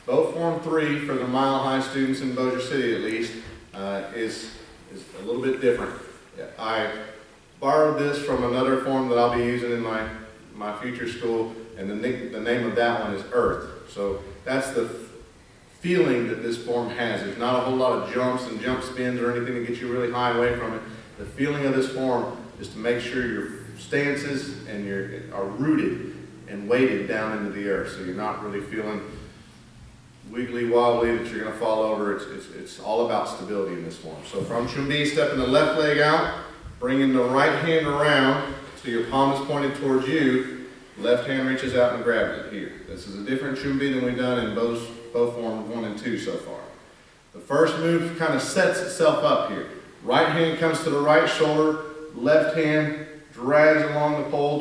Bo Form 3 for the Mile High students in Bossier City at least is a little bit different. I borrowed this from another form that I'll be using in my future school, and the name of that one is Earth. So that's the feeling that this form has. There's not a whole lot of jumps and jump spins or anything to get you really high away from it. The feeling of this form is to make sure your stances and are rooted and weighted down into the earth, so you're not really feeling wiggly wobbly that you're going to fall over. It's all about stability in this form. So from Chumbi, stepping the left leg out, bringing the right hand around so your palm is pointed towards you. Left hand reaches out and grabs it here. This is a different Chumbi than we've done in both forms 1 and 2 so far. The first move kind of sets itself up here. Right hand comes to the right shoulder, left hand drags along the pole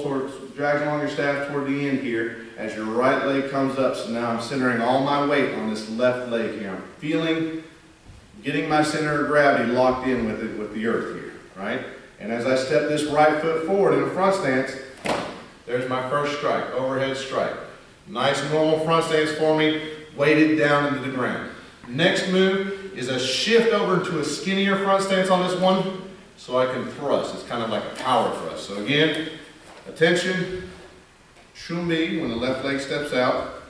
drags along your staff toward the end here as your right leg comes up. So now I'm centering all my weight on this left leg here. I'm feeling, getting my center of gravity locked in with the earth here, right? And as I step this right foot forward in a front stance, there's my first strike, overhead strike. Nice normal front stance for me, weighted down into the ground. Next move is a shift over into a skinnier front stance on this one so I can thrust. It's kind of like a power thrust. So again, attention, Chumbi when the left leg steps out.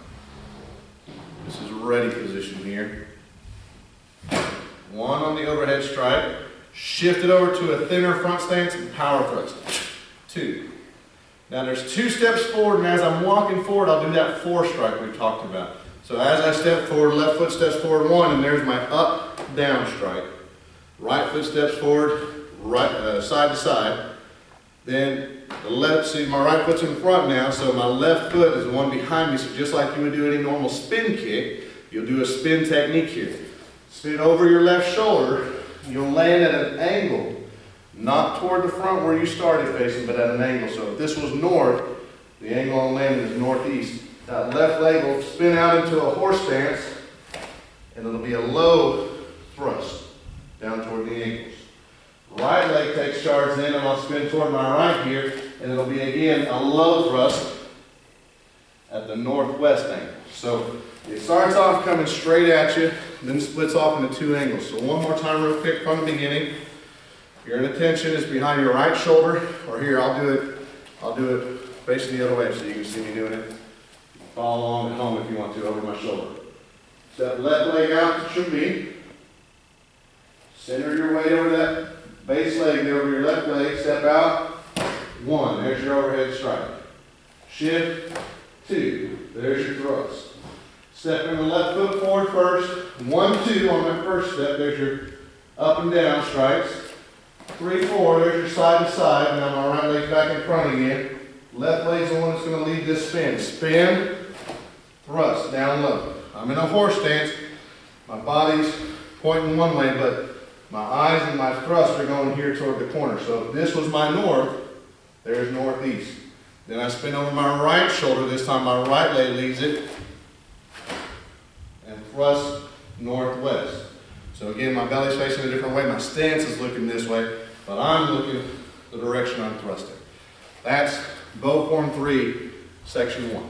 This is a ready position here. 1 on the overhead strike. Shift it over to a thinner front stance and power thrust. 2. Now there's 2 steps forward, and as I'm walking forward, I'll do that 4 strike we talked about. So as I step forward, left foot steps forward 1, and there's my up, down strike. Right foot steps forward, side to side. Then see my right foot's in front now, so my left foot is the one behind me. So just like you would do any normal spin kick, you'll do a spin technique here. Spin over your left shoulder. You'll land at an angle, not toward the front where you started facing, but at an angle. So if this was north, the angle on landing is northeast. That left leg will spin out into a horse stance, and it'll be a low thrust down toward the ankles. Right leg takes charge then, and I'll spin toward my right here, and it'll be again a low thrust at the northwest angle. So it starts off coming straight at you, then splits off into 2 angles. So one more time real quick from the beginning. Your attention is behind your right shoulder, or here I'll do it facing the other way so you can see me doing it. Follow along at home if you want to over my shoulder. Step left leg out to Chumbi. Center your weight over that base leg there over your left leg. Step out. 1. There's your overhead strike. Shift. 2. There's your thrust. Stepping the left foot forward first. 1, 2 on that first step. There's your up and down strikes. 3, 4. There's your side to side. Now my right leg's back in front again. Left leg's the one that's going to lead this spin. Spin. Thrust. Down low. I'm in a horse stance. My body's pointing one way, but my eyes and my thrust are going here toward the corner. So if this was my north, there's northeast. Then I spin over my right shoulder. This time my right leg leads it. And thrust northwest. So again, my belly's facing a different way. My stance is looking this way, but I'm looking the direction I'm thrusting. That's Bo Form 3, Section 1.